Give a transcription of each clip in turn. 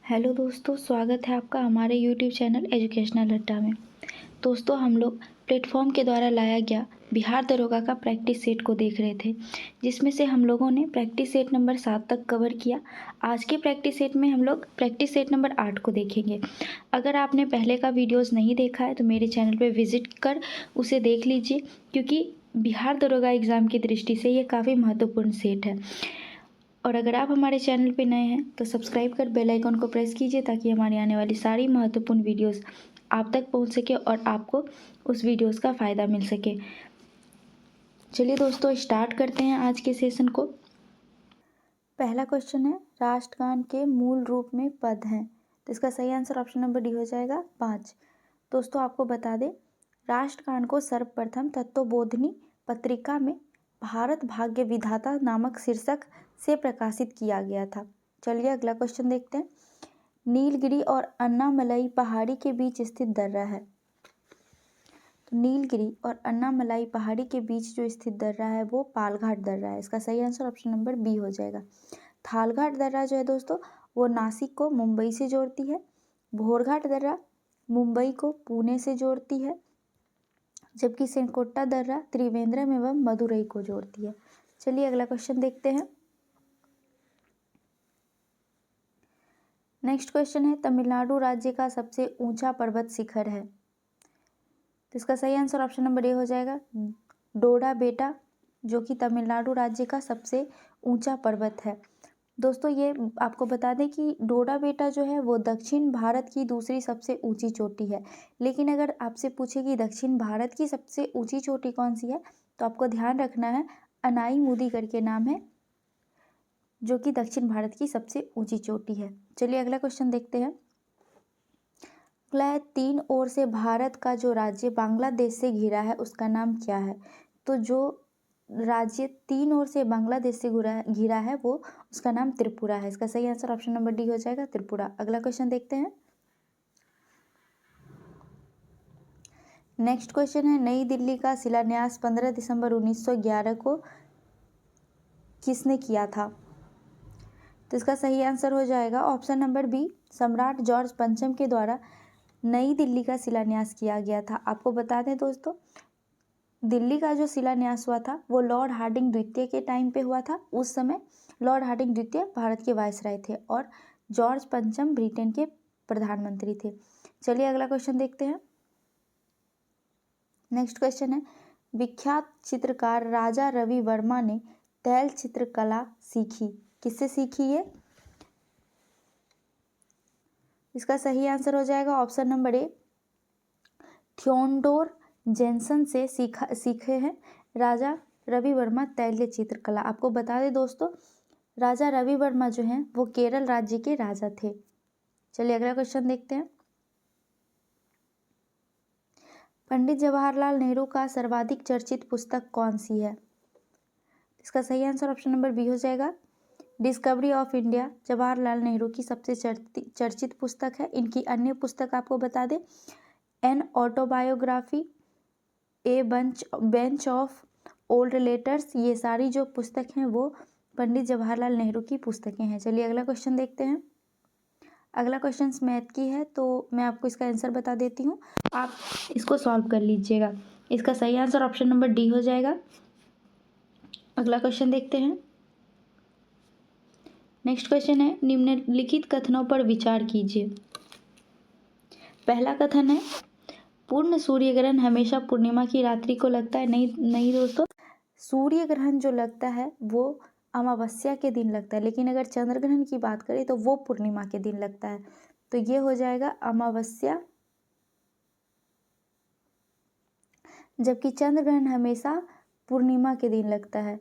Hello दोस्तों, स्वागत है आपका हमारे यूट्यूब चैनल एजुकेशनल अड्डा में। दोस्तों, हम लोग प्लेटफॉर्म के द्वारा लाया गया बिहार दरोगा का प्रैक्टिस सेट को देख रहे थे, जिसमें से हम लोगों ने प्रैक्टिस सेट नंबर 7 तक कवर किया। आज के प्रैक्टिस सेट में हम लोग प्रैक्टिस सेट नंबर 8 को देखेंगे। अगर आपने पहले का वीडियोज़ नहीं देखा है तो मेरे चैनल पर विजिट कर उसे देख लीजिए, क्योंकि बिहार दरोगा एग्ज़ाम की दृष्टि से ये काफ़ी महत्वपूर्ण सेट है। और अगर आप हमारे चैनल पे नए हैं तो सब्सक्राइब कर बेल आइकन को प्रेस कीजिए, ताकि हमारी आने वाली सारी महत्वपूर्ण वीडियोस आप तक पहुंच सके और आपको उस वीडियोस का फ़ायदा मिल सके। चलिए दोस्तों, स्टार्ट करते हैं आज के सेशन को। पहला क्वेश्चन है, राष्ट्रगान के मूल रूप में पद हैं, तो इसका सही आंसर ऑप्शन नंबर डी हो जाएगा 5। दोस्तों, आपको बता दें, राष्ट्रगान को सर्वप्रथम तत्वबोधिनी पत्रिका में भारत भाग्य विधाता नामक शीर्षक से प्रकाशित किया गया था। चलिए अगला क्वेश्चन देखते हैं। नीलगिरी और अन्नामलई पहाड़ी के बीच स्थित दर्रा है। तो नीलगिरी और अन्नामलई पहाड़ी के बीच जो स्थित दर्रा है वो पालघाट दर्रा है। इसका सही आंसर ऑप्शन नंबर बी हो जाएगा। थालघाट दर्रा जो है दोस्तों, वो नासिक को मुंबई से जोड़ती है। भोरघाट दर्रा मुंबई को पुणे से जोड़ती है, जबकि सेंकोट्टा दर्रा त्रिवेंद्रम एवं मदुरई को जोड़ती है। चलिए अगला क्वेश्चन देखते हैं। नेक्स्ट क्वेश्चन है, तमिलनाडु राज्य का सबसे ऊंचा पर्वत शिखर है। तो इसका सही आंसर ऑप्शन नंबर ए हो जाएगा, डोडा बेटा, जो कि तमिलनाडु राज्य का सबसे ऊंचा पर्वत है। दोस्तों, ये आपको बता दें कि डोडा बेटा जो है वो दक्षिण भारत की दूसरी सबसे ऊंची चोटी है। लेकिन अगर आपसे पूछे कि दक्षिण भारत की सबसे ऊंची चोटी कौन सी है, तो आपको ध्यान रखना है अनाई करके नाम है, जो कि दक्षिण भारत की सबसे ऊंची चोटी है। चलिए अगला क्वेश्चन देखते हैं। अगला, तीन ओर से भारत का जो राज्य बांग्लादेश से घिरा है उसका नाम क्या है। तो जो राज्य तीन ओर से बांग्लादेश से घिरा है वो उसका नाम त्रिपुरा है। इसका सही आंसर ऑप्शन नंबर डी हो जाएगा, त्रिपुरा। अगला क्वेश्चन देखते हैं। नेक्स्ट क्वेश्चन है, नई दिल्ली का शिलान्यास 15 दिसंबर 1911 को किसने किया था। तो इसका सही आंसर हो जाएगा ऑप्शन नंबर बी, सम्राट जॉर्ज पंचम के द्वारा नई दिल्ली का शिलान्यास किया गया था। आपको बता दें दोस्तों, दिल्ली का जो शिलान्यास हुआ था वो लॉर्ड हार्डिंग द्वितीय के टाइम पे हुआ था। उस समय लॉर्ड हार्डिंग द्वितीय भारत के वायसराय थे और जॉर्ज पंचम ब्रिटेन के प्रधानमंत्री थे। चलिए अगला क्वेश्चन देखते हैं। नेक्स्ट क्वेश्चन है, विख्यात चित्रकार राजा रवि वर्मा ने तैल चित्रकला सीखी, किससे सीखी है। इसका सही आंसर हो जाएगा option number A, Theodore Jensen से सीखे हैं राजा रवि वर्मा तैलीय चित्रकला। आपको बता दें दोस्तों, राजा रवि वर्मा जो हैं वो केरल राज्य के राजा थे। चलिए अगला क्वेश्चन देखते हैं। पंडित जवाहरलाल नेहरू का सर्वाधिक चर्चित पुस्तक कौन सी है। इसका सही आंसर ऑप्शन नंबर बी हो जाएगा, discovery of India Jawaharlal Nehru की सबसे चर्चित पुस्तक है। इनकी अन्य पुस्तक आपको बता दें, an autobiography, A bench of old letters, ये सारी जो पुस्तक हैं वो पंडित जवाहरलाल नेहरू की पुस्तकें हैं। चलिए अगला क्वेश्चन देखते हैं। अगला क्वेश्चन मैथ की है, तो मैं आपको इसका आंसर बता देती हूँ, आप इसको सॉल्व कर लीजिएगा। इसका सही आंसर ऑप्शन नंबर डी हो जाएगा। अगला क्वेश्चन देखते हैं। नेक्स्ट क्वेश्चन है, निम्नलिखित कथनों पर विचार कीजिए। पहला कथन है, पूर्ण सूर्य ग्रहण हमेशा पूर्णिमा की रात्रि को लगता है। नहीं दोस्तों, सूर्य ग्रहण जो लगता है वो अमावस्या के दिन लगता है, लेकिन अगर चंद्र ग्रहण की बात करें तो वो पूर्णिमा के दिन लगता है। तो ये हो जाएगा अमावस्या, जबकि चंद्र ग्रहण हमेशा पूर्णिमा के दिन लगता है,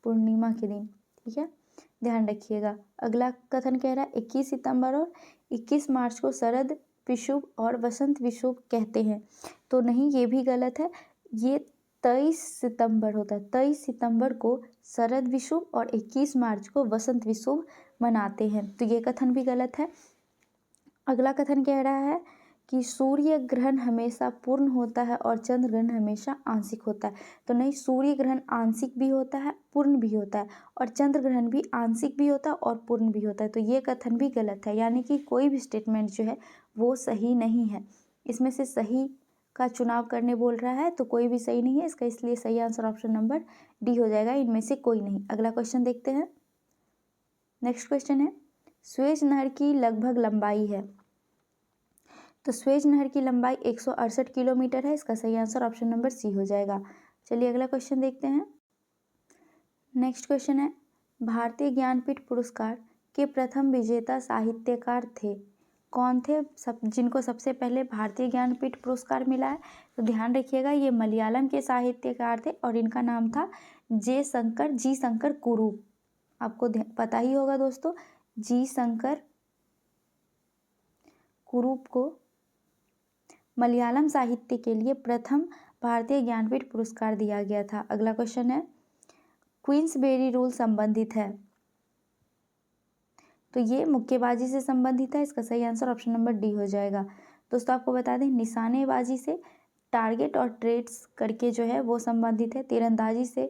पूर्णिमा के दिन। ठीक है, ध्यान रखिएगा। अगला कथन कह रहा है, 21 सितंबर और 21 मार्च को शरद विषुव और वसंत विषुव कहते हैं। तो नहीं, ये भी गलत है, ये 23 सितंबर होता है। 23 सितंबर को शरद विषुव और 21 मार्च को वसंत विषुव मनाते हैं, तो ये कथन भी गलत है। अगला कथन कह रहा है कि सूर्य ग्रहण हमेशा पूर्ण होता है और चंद्र ग्रहण हमेशा आंशिक होता है। तो नहीं, सूर्य ग्रहण आंशिक भी होता है, पूर्ण भी होता है, और चंद्र ग्रहण भी आंशिक भी होता है और पूर्ण भी होता है। तो ये कथन भी गलत है, यानी कि कोई भी स्टेटमेंट जो है वो सही नहीं है। इसमें से सही का चुनाव करने बोल रहा है, तो कोई भी सही नहीं है इसका, इसलिए सही आंसर ऑप्शन नंबर डी हो जाएगा, इनमें से कोई नहीं। अगला क्वेश्चन देखते हैं। नेक्स्ट क्वेश्चन है, स्वेज नहर की लगभग लंबाई है। तो स्वेज नहर की लंबाई 168 किलोमीटर है, इसका सही आंसर ऑप्शन नंबर सी हो जाएगा। चलिए अगला क्वेश्चन देखते हैं। नेक्स्ट क्वेश्चन है, भारतीय ज्ञानपीठ पुरस्कार के प्रथम विजेता साहित्यकार थे। कौन थे जिनको सबसे पहले भारतीय ज्ञानपीठ पुरस्कार मिला है? तो ध्यान रखिएगा, ये मलयालम के साहित्यकार थे और इनका नाम था जी शंकर कुरूप। आपको पता ही होगा दोस्तों, जी शंकर कुरूप को मलयालम साहित्य के लिए प्रथम भारतीय ज्ञानपीठ पुरस्कार दिया गया था। अगला क्वेश्चन है, क्वींसबेरी रूल संबंधित है। तो ये मुक्केबाजी से संबंधित है, इसका सही आंसर ऑप्शन नंबर डी हो जाएगा। दोस्तों आपको बता दें, निशानेबाजी से टारगेट और ट्रेड्स करके जो है वो संबंधित है। तीरंदाजी से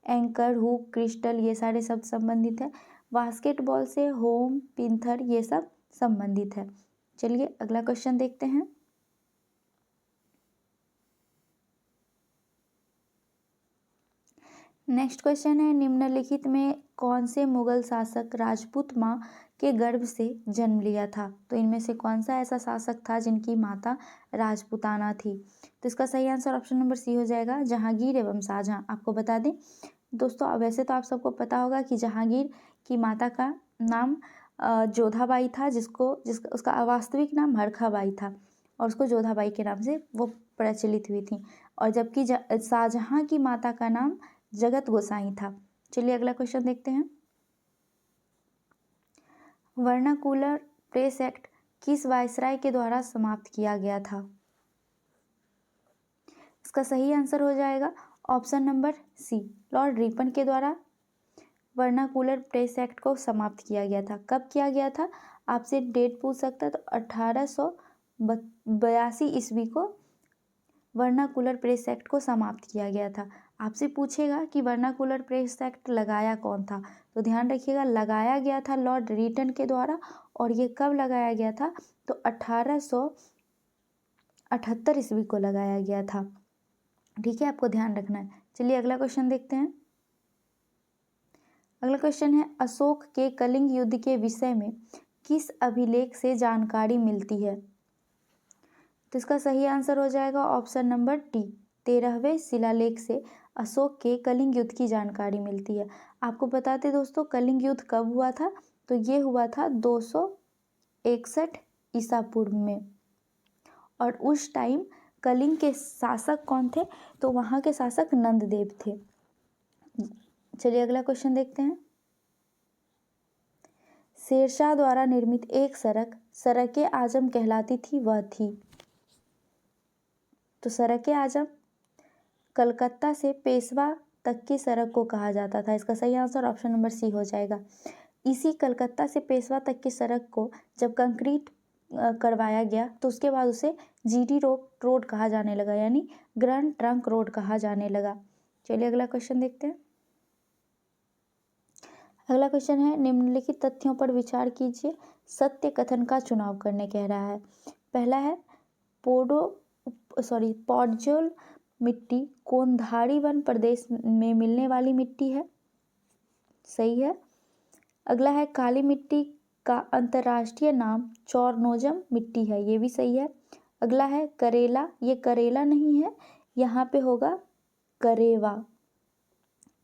एंकर, हुक, क्रिस्टल ये सारे शब्द संबंधित है। बास्केटबॉल से होम, पिंथर ये सब संबंधित है। चलिए अगला क्वेश्चन देखते हैं। नेक्स्ट क्वेश्चन है, निम्नलिखित में कौन से मुगल शासक राजपूत माँ के गर्भ से जन्म लिया था? तो इनमें से कौन सा ऐसा शासक था जिनकी माता राजपूताना थी? तो इसका सही आंसर ऑप्शन नंबर सी हो जाएगा, जहांगीर एवं शाहजहां। आपको बता दें दोस्तों, वैसे तो आप सबको पता होगा कि जहांगीर की माता का नाम जोधाबाई था, उसका वास्तविक नाम हरखाबाई था और उसको जोधाबाई के नाम से वो प्रचलित हुई थी। और जबकि शाहजहां की माता का नाम जगत गोसाई था। चलिए अगला क्वेश्चन देखते हैं। वर्नाकुलर प्रेस एक्ट किस वायसराय के द्वारा समाप्त किया गया था? इसका सही आंसर हो जाएगा option number C, Lord Ripon के द्वारा वर्नाकुलर प्रेस एक्ट को समाप्त किया गया था। कब किया गया था? आपसे डेट पूछ सकता है, तो 1882 ईस्वी को वर्नाकुलर प्रेस एक्ट को समाप्त किया गया था। आपसे पूछेगा कि वर्नाकुलर प्रेस एक्ट लगाया कौन था, तो ध्यान रखिएगा, लगाया गया था लॉर्ड रिटन के द्वारा। और ये कब लगाया गया था? तो 1878 ईस्वी को लगाया गया था। ठीक है, आपको ध्यान रखना है। चलिए अगला क्वेश्चन देखते हैं। अगला क्वेश्चन है, अशोक के कलिंग युद्ध के विषय में किस अभिलेख से जानकारी मिलती है? तो इसका सही आंसर हो जाएगा ऑप्शन नंबर डी, 13वें शिलालेख से अशोक के कलिंग युद्ध की जानकारी मिलती है। आपको बताते दोस्तों, कलिंग युद्ध कब हुआ था? तो ये हुआ था 261 ईसा पूर्व में। और उस टाइम कलिंग के शासक कौन थे? तो वहाँ के शासक नंददेव थे। चलिए अगला क्वेश्चन देखते हैं। शेरशाह द्वारा निर्मित एक सड़क आजम कहलाती थी, वह थी? तो सड़क आजम कलकत्ता से पेशवा तक की सड़क को कहा जाता था। इसका सही आंसर ऑप्शन नंबर सी हो जाएगा। इसी कलकत्ता से पेशवा तक की सड़क को जब कंक्रीट करवाया गया तो उसके बाद उसे जीटी रोड कहा जाने लगा, यानी ग्रैंड ट्रंक रोड कहा जाने लगा। चलिए अगला क्वेश्चन देखते हैं। अगला क्वेश्चन है, निम्नलिखित तथ्यों पर विचार कीजिए, सत्य कथन का चुनाव करने कह रहा है। पहला है, पॉडजोल मिट्टी कोंधारी वन प्रदेश में मिलने वाली मिट्टी है, सही है। अगला है, काली मिट्टी का अंतर्राष्ट्रीय नाम चोरनोजम मिट्टी है, ये भी सही है। अगला है, करेला, ये करेला नहीं है, यहाँ पे होगा करेवा,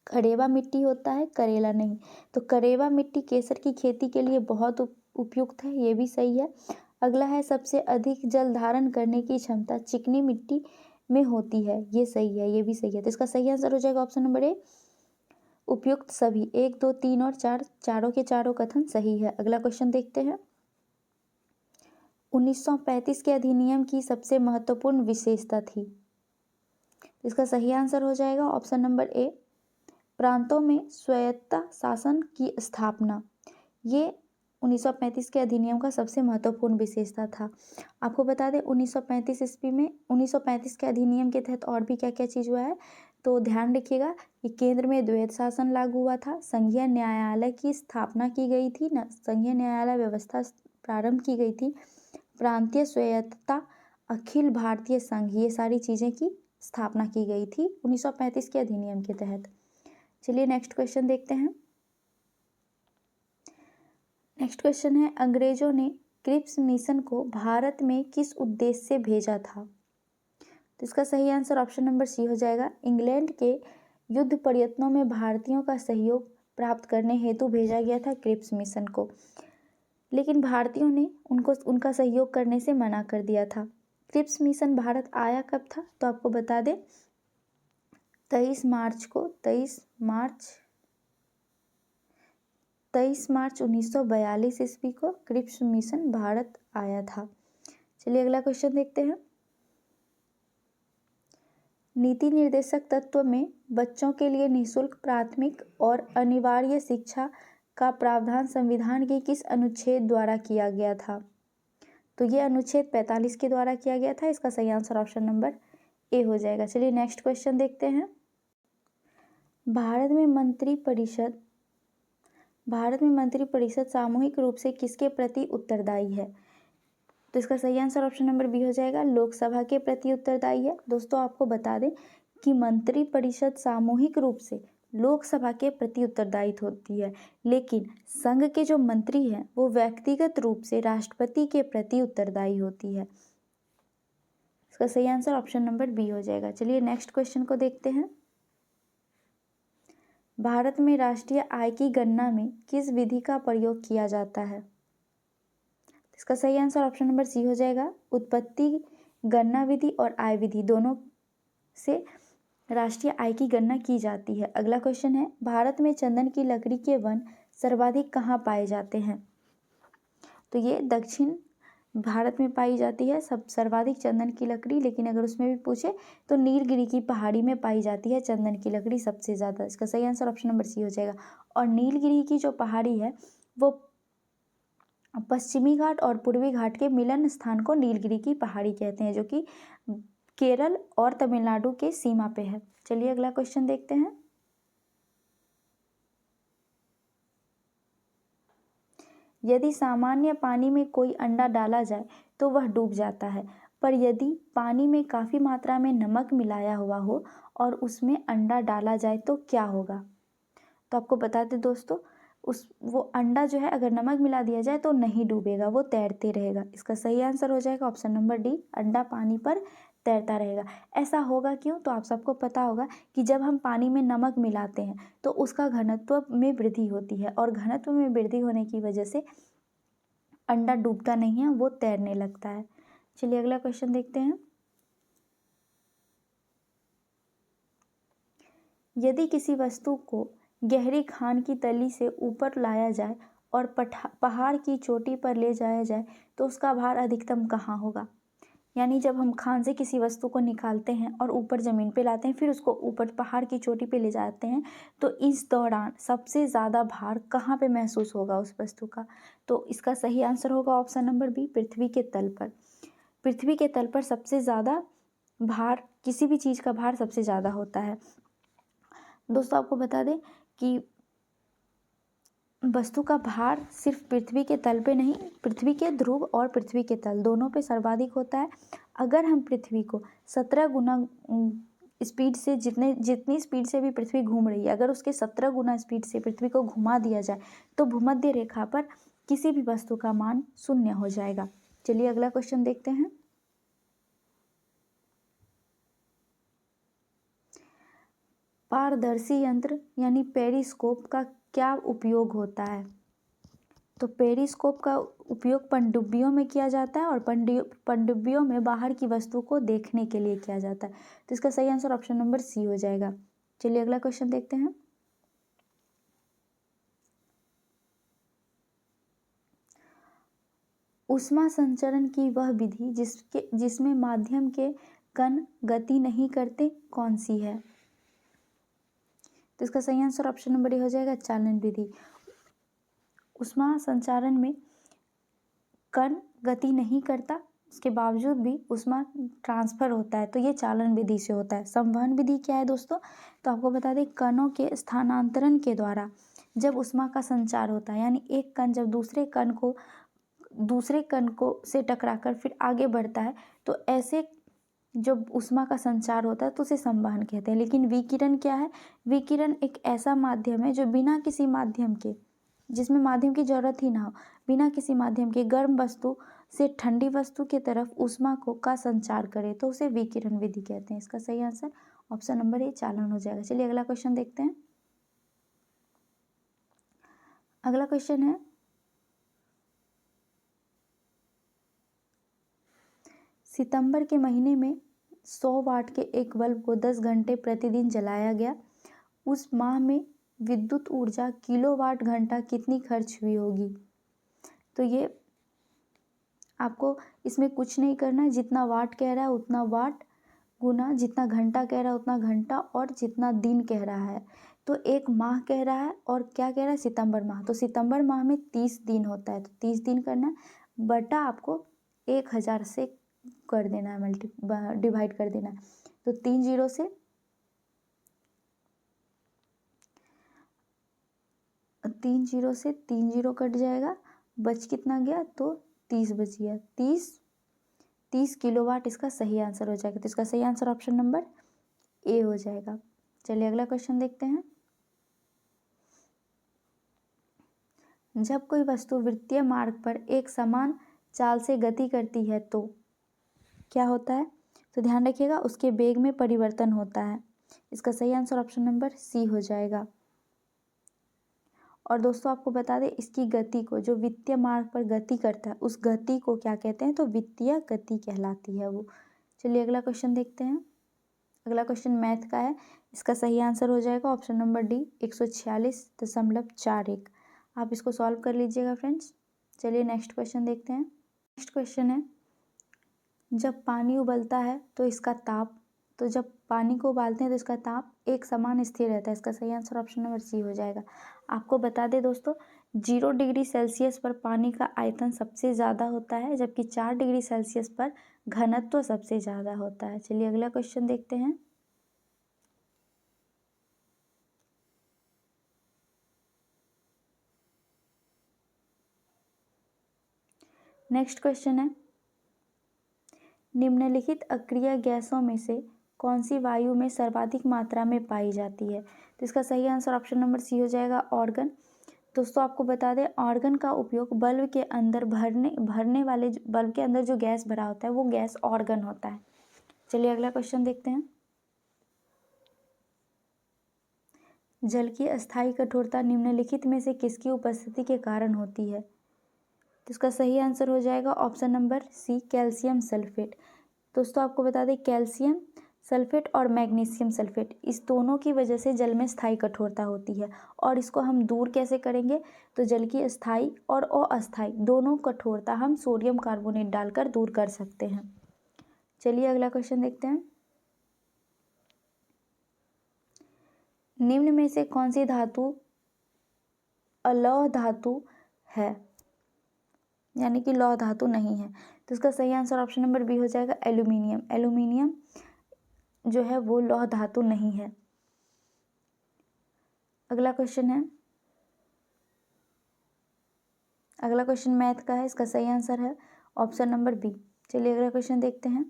खड़ेवा मिट्टी होता है, करेला नहीं। तो करेवा मिट्टी केसर की खेती के लिए बहुत उपयुक्त है, ये भी सही है। अगला है, सबसे अधिक जल धारण करने की क्षमता चिकनी मिट्टी में होती है, ये सही है, ये भी सही है। तो इसका सही आंसर हो जाएगा ऑप्शन नंबर ए, उपयुक्त सभी। 1, 2, 3 और 4, चारों के चारों कथन सही है। अगला क्वेश्चन देखते हैं। 1935 के अधिनियम की सबसे महत्वपूर्ण विशेषता थी? इसका सही आंसर हो जाएगा ऑप्शन नंबर ए, प्रांतों में स्वायत्ता शासन की स्थापना। ये 1935 के अधिनियम का सबसे महत्वपूर्ण विशेषता था? आपको बता दें 1935 ईस्वी में 1935 के अधिनियम के तहत और भी क्या क्या चीज़ हुआ है, तो ध्यान रखिएगा कि केंद्र में द्वैध शासन लागू हुआ था, संघीय न्यायालय की स्थापना की गई थी ना, संघीय न्यायालय व्यवस्था प्रारंभ की गई थी, प्रांतीय स्वायत्तता, अखिल भारतीय संघ, ये सारी चीज़ें की स्थापना की गई थी 1935 के अधिनियम के तहत। चलिए नेक्स्ट क्वेश्चन देखते हैं। नेक्स्ट क्वेश्चन है, अंग्रेजों ने क्रिप्स मिशन को भारत में किस उद्देश्य से भेजा था? तो इसका सही आंसर ऑप्शन नंबर सी हो जाएगा। इंग्लैंड के युद्ध प्रयत्नों में भारतीयों का सहयोग प्राप्त करने हेतु भेजा गया था क्रिप्स मिशन को, लेकिन भारतीयों ने उनका सहयोग करने से मना कर दिया था। क्रिप्स मिशन भारत आया कब था? तो आपको बता दें 23 मार्च 1942 ईस्वी को क्रिप्स मिशन भारत आया था। चलिए अगला क्वेश्चन देखते हैं। नीति निर्देशक तत्व में बच्चों के लिए निःशुल्क प्राथमिक और अनिवार्य शिक्षा का प्रावधान संविधान के किस अनुच्छेद द्वारा किया गया था? तो ये अनुच्छेद 45 के द्वारा किया गया था। इसका सही आंसर ऑप्शन नंबर ए हो जाएगा। चलिए नेक्स्ट क्वेश्चन देखते हैं। भारत में मंत्रिपरिषद सामूहिक रूप से किसके प्रति उत्तरदायी है? तो इसका सही आंसर ऑप्शन नंबर बी हो जाएगा, लोकसभा के प्रति उत्तरदायी है। दोस्तों आपको बता दें कि मंत्रिपरिषद सामूहिक रूप से लोकसभा के प्रति उत्तरदायी होती है, लेकिन संघ के जो मंत्री हैं वो व्यक्तिगत रूप से राष्ट्रपति के प्रति उत्तरदायी होती है। इसका सही आंसर ऑप्शन नंबर बी हो जाएगा। चलिए नेक्स्ट क्वेश्चन को देखते हैं। भारत में राष्ट्रीय आय की गणना में किस विधि का प्रयोग किया जाता है? इसका सही आंसर ऑप्शन नंबर सी हो जाएगा, उत्पत्ति गणना विधि और आय विधि दोनों से राष्ट्रीय आय की गणना की जाती है। अगला क्वेश्चन है, भारत में चंदन की लकड़ी के वन सर्वाधिक कहाँ पाए जाते हैं? तो ये दक्षिण भारत में पाई जाती है सब सर्वाधिक चंदन की लकड़ी, लेकिन अगर उसमें भी पूछे तो नीलगिरी की पहाड़ी में पाई जाती है चंदन की लकड़ी सबसे ज़्यादा। इसका सही आंसर ऑप्शन नंबर सी हो जाएगा। और नीलगिरी की जो पहाड़ी है वो पश्चिमी घाट और पूर्वी घाट के मिलन स्थान को नीलगिरी की पहाड़ी कहते हैं, जो कि केरल और तमिलनाडु के सीमा पे है। चलिए अगला क्वेश्चन देखते हैं। यदि सामान्य पानी में कोई अंडा डाला जाए तो वह डूब जाता है, पर यदि पानी में काफ़ी मात्रा में नमक मिलाया हुआ हो और उसमें अंडा डाला जाए तो क्या होगा? तो आपको बता दें दोस्तों, वो अंडा जो है अगर नमक मिला दिया जाए तो नहीं डूबेगा, वो तैरते रहेगा। इसका सही आंसर हो जाएगा ऑप्शन नंबर डी, अंडा पानी पर तैरता रहेगा। ऐसा होगा क्यों? तो आप सबको पता होगा कि जब हम पानी में नमक मिलाते हैं तो उसका घनत्व में वृद्धि होती है, और घनत्व में वृद्धि होने की वजह से अंडा डूबता नहीं है, वो तैरने लगता है। चलिए अगला क्वेश्चन देखते हैं। यदि किसी वस्तु को गहरी खान की तली से ऊपर लाया जाए और पहाड़ की चोटी पर ले जाया जाए तो उसका भार अधिकतम कहाँ होगा? यानी जब हम खान से किसी वस्तु को निकालते हैं और ऊपर ज़मीन पे लाते हैं, फिर उसको ऊपर पहाड़ की चोटी पे ले जाते हैं, तो इस दौरान सबसे ज़्यादा भार कहाँ पे महसूस होगा उस वस्तु का? तो इसका सही आंसर होगा ऑप्शन नंबर बी, पृथ्वी के तल पर। पृथ्वी के तल पर सबसे ज़्यादा भार, किसी भी चीज़ का भार सबसे ज़्यादा होता है। दोस्तों आपको बता दें कि वस्तु का भार सिर्फ पृथ्वी के तल पे नहीं, पृथ्वी के ध्रुव और पृथ्वी के तल दोनों पे सर्वाधिक होता है। अगर हम पृथ्वी को 17 गुना स्पीड से, जितनी स्पीड से भी पृथ्वी घूम रही है, अगर उसके 17 गुना स्पीड से पृथ्वी को घुमा दिया जाए तो भूमध्य रेखा पर किसी भी वस्तु का मान 0 हो जाएगा। चलिए अगला क्वेश्चन देखते हैं। पारदर्शी यंत्र यानी पेरिस्कोप का क्या उपयोग होता है? तो पेरिस्कोप का उपयोग पनडुब्बियों में किया जाता है, और पनडुब्बियों में बाहर की वस्तु को देखने के लिए किया जाता है। तो इसका सही आंसर ऑप्शन नंबर सी हो जाएगा। चलिए अगला क्वेश्चन देखते हैं। ऊष्मा संचरण की वह विधि जिसमें माध्यम के कण गति नहीं करते कौन सी है? तो इसका सही आंसर ऑप्शन नंबर ए हो जाएगा, चालन विधि। ऊष्मा संचारण में कण गति नहीं करता, उसके बावजूद भी ऊष्मा ट्रांसफर होता है, तो ये चालन विधि से होता है। संवहन विधि क्या है दोस्तों? तो आपको बता दें, कणों के स्थानांतरण के द्वारा जब ऊष्मा का संचार होता है, यानी एक कण जब दूसरे कण को से टकराकर फिर आगे बढ़ता है, तो ऐसे जब ऊष्मा का संचार होता है तो उसे संवहन कहते हैं। लेकिन विकिरण क्या है? विकिरण एक ऐसा माध्यम है जो बिना किसी माध्यम के, जिसमें माध्यम की जरूरत ही ना हो, बिना किसी माध्यम के गर्म वस्तु से ठंडी वस्तु की तरफ ऊष्मा का संचार करे, तो उसे विकिरण विधि कहते हैं। इसका सही आंसर ऑप्शन नंबर ए चालन हो जाएगा। चलिए अगला क्वेश्चन देखते हैं। अगला क्वेश्चन है, सितंबर के महीने में 100 वाट के एक बल्ब को 10 घंटे प्रतिदिन जलाया गया। उस माह में विद्युत ऊर्जा किलोवाट घंटा कितनी खर्च हुई होगी? तो ये आपको इसमें कुछ नहीं करना है, जितना वाट कह रहा है उतना वाट गुना जितना घंटा कह रहा है उतना घंटा और जितना दिन कह रहा है। तो एक माह कह रहा है और क्या कह रहा है? सितंबर माह। तो सितंबर माह में 30 दिन होता है, तो 30 दिन करना है, बटा आपको 1000 से कर देना है, डिवाइड कर देना है। तो 3 जीरो से 3 जीरो कट जाएगा, बच कितना गया? तो 30 बच गया। 30 किलोवाट इसका सही आंसर हो जाएगा। तो इसका सही आंसर ऑप्शन नंबर ए हो जाएगा। चलिए अगला क्वेश्चन देखते हैं। जब कोई वस्तु वृत्तीय मार्ग पर एक समान चाल से गति करती है तो क्या होता है? तो ध्यान रखिएगा, उसके वेग में परिवर्तन होता है। इसका सही आंसर ऑप्शन नंबर सी हो जाएगा। और दोस्तों आपको बता दें, इसकी गति को, जो वित्तीय मार्ग पर गति करता है, उस गति को क्या कहते हैं? तो वित्तीय गति कहलाती है वो। चलिए अगला क्वेश्चन देखते हैं। अगला क्वेश्चन मैथ का है। इसका सही आंसर हो जाएगा ऑप्शन नंबर डी 146.41। आप इसको सॉल्व कर लीजिएगा फ्रेंड्स। चलिए नेक्स्ट क्वेश्चन देखते हैं। नेक्स्ट क्वेश्चन है, जब पानी उबलता है तो इसका ताप, तो जब पानी को उबालते हैं तो इसका ताप एक समान स्थिर रहता है। इसका सही आंसर ऑप्शन नंबर सी हो जाएगा। आपको बता दें दोस्तों, 0 डिग्री सेल्सियस पर पानी का आयतन सबसे ज़्यादा होता है, जबकि 4 डिग्री सेल्सियस पर घनत्व सबसे ज़्यादा होता है। चलिए अगला क्वेश्चन देखते हैं। नेक्स्ट क्वेश्चन है, निम्नलिखित अक्रिय गैसों में से कौन सी वायु में सर्वाधिक मात्रा में पाई जाती है? तो इसका सही आंसर ऑप्शन नंबर सी हो जाएगा, ऑर्गन। दोस्तों आपको बता दें, ऑर्गन का उपयोग बल्ब के अंदर भरने वाले बल्ब के अंदर जो गैस भरा होता है वो गैस ऑर्गन होता है। चलिए अगला क्वेश्चन देखते हैं। जल की अस्थायी कठोरता निम्नलिखित में से किसकी उपस्थिति के कारण होती है? तो इसका सही आंसर हो जाएगा option number C, calcium sulphate. दोस्तों आपको बता दें, कैल्शियम सल्फेट और मैग्नीशियम सल्फेट, इस दोनों की वजह से जल में स्थायी कठोरता होती है। और इसको हम दूर कैसे करेंगे? तो जल की स्थायी और अस्थायी दोनों कठोरता हम सोडियम कार्बोनेट डालकर दूर कर सकते हैं। चलिए अगला क्वेश्चन देखते हैं। निम्न में से कौन सी धातु अलौह धातु है, यानी कि लौह धातु नहीं है? तो इसका सही आंसर ऑप्शन नंबर बी हो जाएगा, एल्यूमिनियम। एल्यूमिनियम जो है वो लौह धातु नहीं है। अगला क्वेश्चन है, अगला क्वेश्चन मैथ का है। इसका सही आंसर है ऑप्शन नंबर बी। चलिए अगला क्वेश्चन देखते हैं।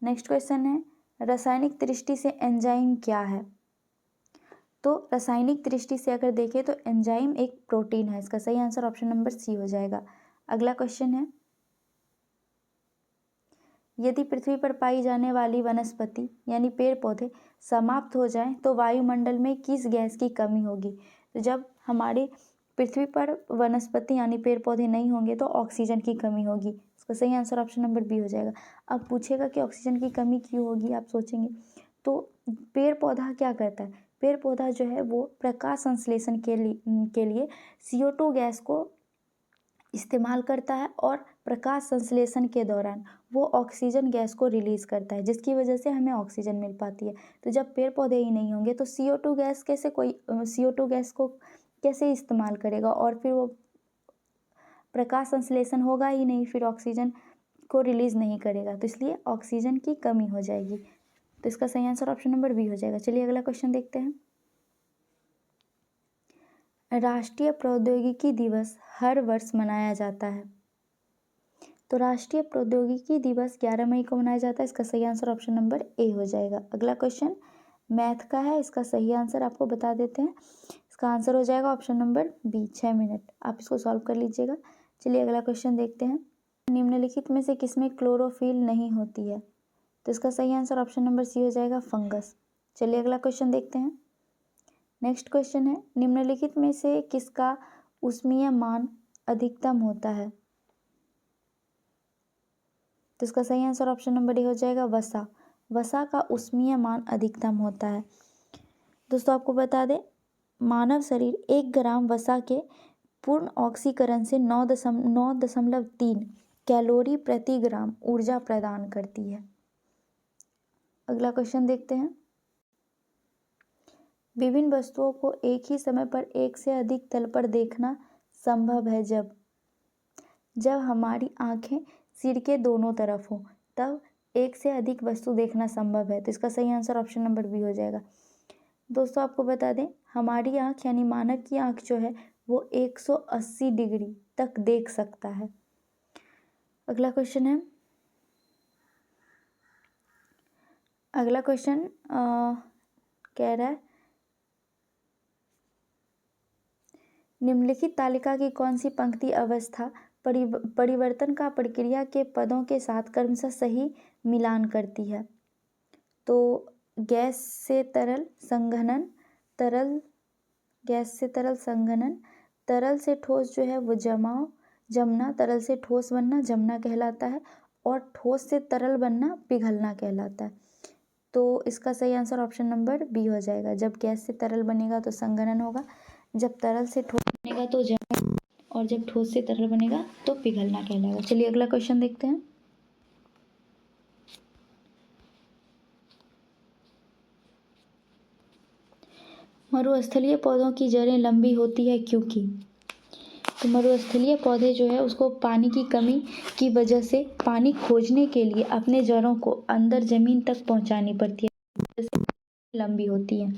नेक्स्ट क्वेश्चन है, रासायनिक दृष्टि से एंजाइम क्या है? तो रासायनिक दृष्टि से अगर देखें तो एंजाइम एक प्रोटीन है। इसका सही आंसर ऑप्शन नंबर सी हो जाएगा। अगला क्वेश्चन है, यदि पृथ्वी पर पाई जाने वाली वनस्पति यानी पेड़ पौधे समाप्त हो जाएं तो वायुमंडल में किस गैस की कमी होगी? तो जब हमारी पृथ्वी पर वनस्पति यानी पेड़ पौधे नहीं होंगे तो ऑक्सीजन की कमी होगी। इसका सही आंसर ऑप्शन नंबर बी हो जाएगा। अब पूछेगा कि ऑक्सीजन की कमी क्यों होगी, आप सोचेंगे तो पेड़ पौधा क्या करता है? पेड़ पौधा जो है वो प्रकाश संश्लेषण के लिए CO2 गैस को इस्तेमाल करता है और प्रकाश संश्लेषण के दौरान वो ऑक्सीजन गैस को रिलीज़ करता है, जिसकी वजह से हमें ऑक्सीजन मिल पाती है। तो जब पेड़ पौधे ही नहीं होंगे तो CO2 गैस को कैसे इस्तेमाल करेगा, और फिर वो प्रकाश संश्लेषण होगा ही नहीं, फिर ऑक्सीजन को रिलीज नहीं करेगा, तो इसलिए ऑक्सीजन की कमी हो जाएगी। तो इसका सही आंसर ऑप्शन नंबर बी हो जाएगा। चलिए अगला क्वेश्चन देखते हैं। राष्ट्रीय प्रौद्योगिकी दिवस हर वर्ष मनाया जाता है। तो राष्ट्रीय प्रौद्योगिकी दिवस 11 मई को मनाया जाता है। इसका सही आंसर ऑप्शन नंबर ए हो जाएगा। अगला क्वेश्चन मैथ का है, इसका सही आंसर आपको बता देते हैं। इसका आंसर हो जाएगा ऑप्शन नंबर बी, 6 मिनट। आप इसको सॉल्व कर लीजिएगा। चलिए अगला क्वेश्चन देखते हैं। निम्नलिखित में से किसमें क्लोरोफिल नहीं होती है? तो इसका सही आंसर ऑप्शन नंबर सी हो जाएगा, फंगस। चलिए अगला क्वेश्चन देखते हैं। नेक्स्ट क्वेश्चन है, निम्नलिखित में से किसका ऊष्मीय मान अधिकतम होता है? तो इसका सही आंसर ऑप्शन नंबर ए हो जाएगा, वसा। वसा का ऊष्मीय मान अधिकतम होता है। दोस्तों आपको बता दें, मानव शरीर 1 ग्राम वसा के पूर्ण ऑक्सीकरण से 9.3 कैलोरी प्रति ग्राम ऊर्जा प्रदान करती है। अगला क्वेश्चन देखते हैं। विभिन्न वस्तुओं को एक ही समय पर एक से अधिक तल पर देखना संभव है जब हमारी आंखें सिर के दोनों तरफ हो, तब एक से अधिक वस्तु देखना संभव है। तो इसका सही आंसर ऑप्शन नंबर बी हो जाएगा। दोस्तों आपको बता दें, हमारी आंख यानी मानव की आंख जो है वो 180 डिग्री तक देख सकता है। अगला क्वेश्चन है, अगला क्वेश्चन कह रहा है, निम्नलिखित तालिका की कौन सी पंक्ति अवस्था परिवर्तन का प्रक्रिया के पदों के साथ क्रमशः सही मिलान करती है? तो गैस से तरल संघनन, गैस से तरल संघनन, तरल से ठोस जो है वो जमना, तरल से ठोस बनना जमना कहलाता है, और ठोस से तरल बनना पिघलना कहलाता है। तो इसका सही आंसर ऑप्शन नंबर बी हो जाएगा। जब गैस से तरल बनेगा तो संघनन होगा, जब तरल से ठोस बनेगा तो जमना, और जब ठोस से तरल बनेगा तो पिघलना कहलाएगा। चलिए अगला क्वेश्चन देखते हैं। मरुस्थलीय पौधों की जड़ें लंबी होती है क्योंकि? तो मरुस्थलीय पौधे जो है उसको पानी की कमी की वजह से पानी खोजने के लिए अपने जड़ों को अंदर जमीन तक पहुंचानी पड़ती है, जैसे लंबी होती है।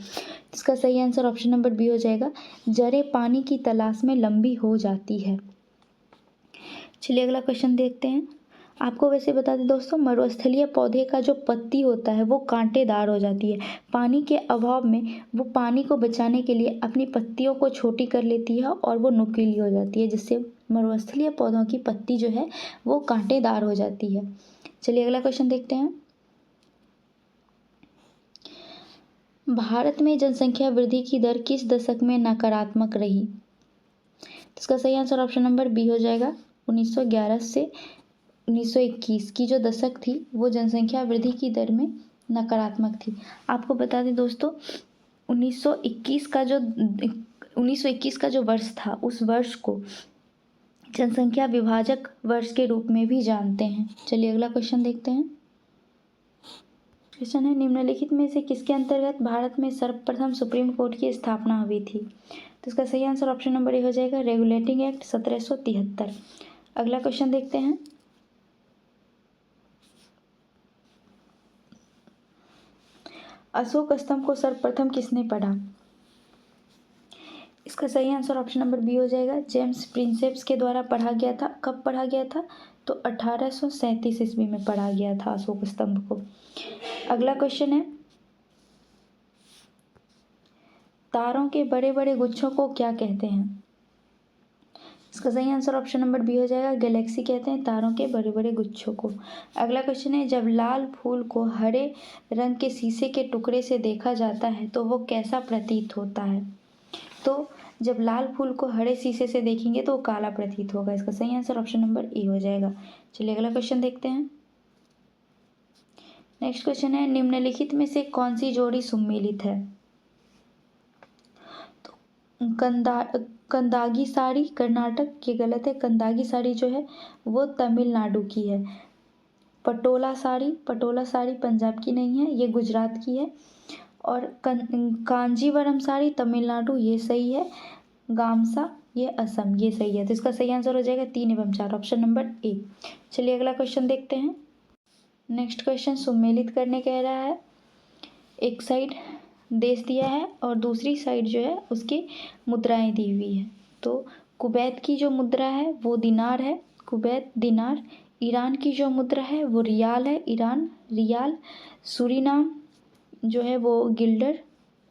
इसका सही आंसर ऑप्शन नंबर बी हो जाएगा, जड़ें पानी की तलाश में लंबी हो जाती है। चलिए अगला क्वेश्चन देखते हैं। आपको वैसे बता दें दोस्तों, मरुस्थलीय पौधे का जो पत्ती होता है वो कांटेदार हो जाती है। पानी के अभाव में वो पानी को बचाने के लिए अपनी पत्तियों को छोटी कर लेती है और वो नुकीली हो जाती है, जिससे मरुस्थलीय पौधों की पत्ती जो है वो कांटेदार हो जाती है। चलिए अगला क्वेश्चन देखते हैं। भारत में जनसंख्या वृद्धि की दर किस दशक में नकारात्मक रही? इसका सही आंसर ऑप्शन नंबर बी हो जाएगा। 1911 से 1921 की जो दशक थी वो जनसंख्या वृद्धि की दर में नकारात्मक थी। आपको बता दें दोस्तों, 1921 का जो वर्ष था, उस वर्ष को जनसंख्या विभाजक वर्ष के रूप में भी जानते हैं। चलिए अगला क्वेश्चन देखते हैं। क्वेश्चन है, निम्नलिखित में से किसके अंतर्गत भारत में सर्वप्रथम सुप्रीम कोर्ट की स्थापना हुई थी? तो इसका सही आंसर ऑप्शन नंबर ए हो जाएगा, रेगुलेटिंग एक्ट 1773। अगला क्वेश्चन देखते हैं। अशोक स्तंभ को सर्वप्रथम किसने पढ़ा? इसका सही आंसर ऑप्शन नंबर बी हो जाएगा, जेम्स प्रिंसेप्स के द्वारा पढ़ा गया था। कब पढ़ा गया था? तो 1837 ईस्वी में पढ़ा गया था अशोक स्तंभ को। अगला क्वेश्चन है, तारों के बड़े बड़े गुच्छों को क्या कहते हैं? इसका सही आंसर ऑप्शन नंबर बी हो जाएगा, गैलेक्सी कहते हैं तारों के बड़े बड़े गुच्छों को। अगला क्वेश्चन है, जब लाल फूल को हरे रंग के शीशे के टुकड़े से देखा जाता है तो वो कैसा प्रतीत होता है? तो जब लाल फूल को हरे शीशे से देखेंगे तो वो काला प्रतीत होगा। इसका सही आंसर ऑप्शन नंबर ए हो जाएगा। चलिए अगला क्वेश्चन देखते हैं। नेक्स्ट क्वेश्चन है, निम्नलिखित में से कौन सी जोड़ी सुमेलित है? तो कंदागी साड़ी कर्नाटक की गलत है। कंदागी साड़ी जो है वो तमिलनाडु की है। पटोला साड़ी पंजाब की नहीं है, ये गुजरात की है। और कांजीवरम साड़ी तमिलनाडु, ये सही है। गामसा ये असम, ये सही है। तो इसका सही आंसर हो जाएगा 3 एवं 4, ऑप्शन नंबर ए। चलिए अगला क्वेश्चन देखते हैं। नेक्स्ट क्वेश्चन सुमेलित करने कह रहा है। एक साइड देश दिया है और दूसरी साइड जो है उसकी मुद्राएं दी हुई है। तो कुवैत की जो मुद्रा है वो दिनार है, कुवैत दिनार। ईरान की जो मुद्रा है वो रियाल है, ईरान रियाल। सूरीनाम जो है वो गिल्डर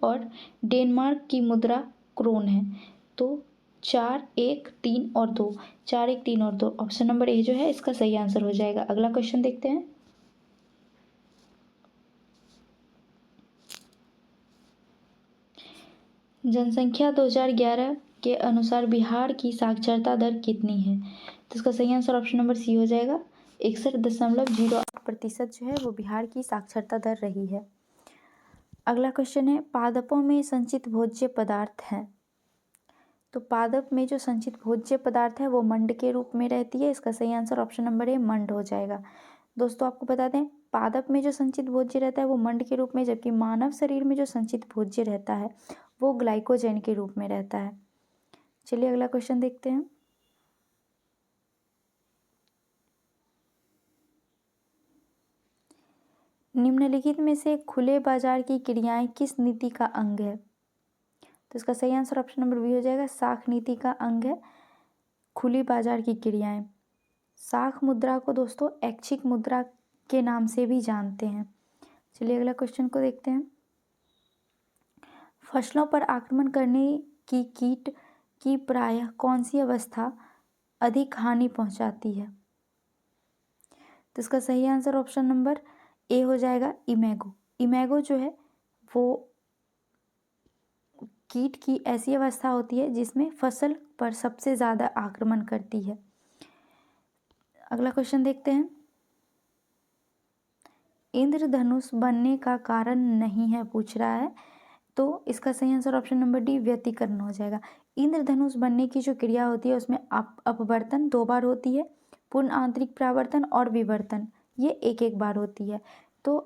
और डेनमार्क की मुद्रा क्रोन है। तो 4, 1, 3 और 2, 4, 1, 3 और 2, ऑप्शन नंबर ए जो है इसका सही आंसर हो जाएगा। अगला क्वेश्चन देखते हैं। जनसंख्या 2011 के अनुसार बिहार की साक्षरता दर कितनी है? तो इसका सही आंसर ऑप्शन नंबर सी हो जाएगा। 61.08% जो है वो बिहार की साक्षरता दर रही है। अगला क्वेश्चन है, पादपों में संचित भोज्य पदार्थ है। तो पादप में जो संचित भोज्य पदार्थ है वो मंड के रूप में रहती है। इसका सही आंसर ऑप्शन नंबर ए मंड हो जाएगा। दोस्तों आपको बता दें, पादप में जो संचित भोज्य रहता है वो मंड के रूप में, जबकि मानव शरीर में जो संचित भोज्य रहता है वो ग्लाइकोजन के रूप में रहता है। चलिए अगला क्वेश्चन देखते हैं। निम्नलिखित में से खुले बाजार की क्रियाएं किस नीति का अंग है? तो इसका सही आंसर ऑप्शन नंबर बी हो जाएगा। साख नीति का अंग है खुली बाजार की क्रियाएं। साख मुद्रा को दोस्तों ऐच्छिक मुद्रा के नाम से भी जानते हैं। चलिए अगला क्वेश्चन को देखते हैं। फसलों पर आक्रमण करने की कीट की प्रायः कौन सी अवस्था अधिक हानि पहुंचाती है? तो इसका सही आंसर ऑप्शन नंबर ए हो जाएगा इमेगो। इमेगो जो है वो कीट की ऐसी अवस्था होती है जिसमें फसल पर सबसे ज़्यादा आक्रमण करती है। अगला क्वेश्चन देखते हैं। इंद्रधनुष बनने का कारण नहीं है पूछ रहा है, तो इसका सही आंसर ऑप्शन नंबर डी व्यतिकरण हो जाएगा। इंद्रधनुष बनने की जो क्रिया होती है उसमें अपवर्तन 2 बार होती है, पूर्ण आंतरिक परावर्तन और विवर्तन ये एक बार होती है। तो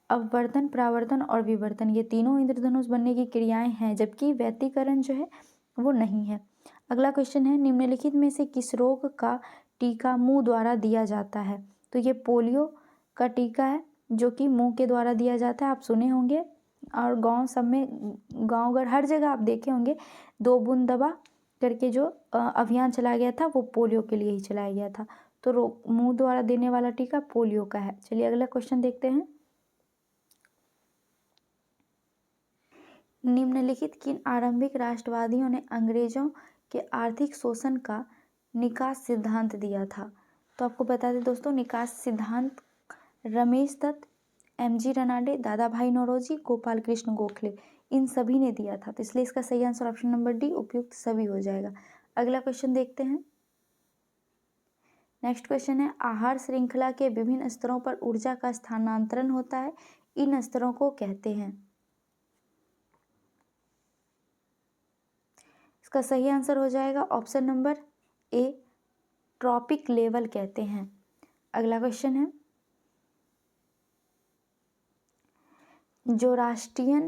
अपवर्तन, परावर्तन और विवर्तन ये तीनों इंद्रधनुष बनने की क्रियाएं हैं, जबकि व्यतिकरण जो है वो नहीं है। अगला क्वेश्चन है, निम्नलिखित में से किस रोग का टीका मुंह द्वारा दिया जाता है? तो ये पोलियो का टीका है जो कि मुंह के द्वारा दिया जाता है। आप सुने होंगे और गांव सब में, गांव घर हर जगह आप देखे होंगे 2 बूंद दवा करके जो अभियान चलाया गया था वो पोलियो के लिए ही चलाया गया था। तो मुंह द्वारा देने वाला टीका पोलियो का है। चलिए अगला क्वेश्चन देखते हैं। निम्नलिखित किन आरंभिक राष्ट्रवादियों ने अंग्रेजों के आर्थिक शोषण का निकास सिद्धांत दिया था? तो आपको बता दें दोस्तों, निकास सिद्धांत रमेश दत्त, एमजी रनाडे, दादा भाई नौरोजी, गोपाल कृष्ण गोखले इन सभी ने दिया था। तो इसलिए इसका सही आंसर ऑप्शन नंबर डी उपयुक्त सभी हो जाएगा। अगला क्वेश्चन देखते हैं। नेक्स्ट क्वेश्चन है, आहार श्रृंखला के विभिन्न स्तरों पर ऊर्जा का स्थानांतरण होता है, इन स्तरों को कहते हैं? इसका सही आंसर हो जाएगा ऑप्शन नंबर ए ट्रॉपिक लेवल कहते हैं। अगला क्वेश्चन है, जोरास्ट्रियन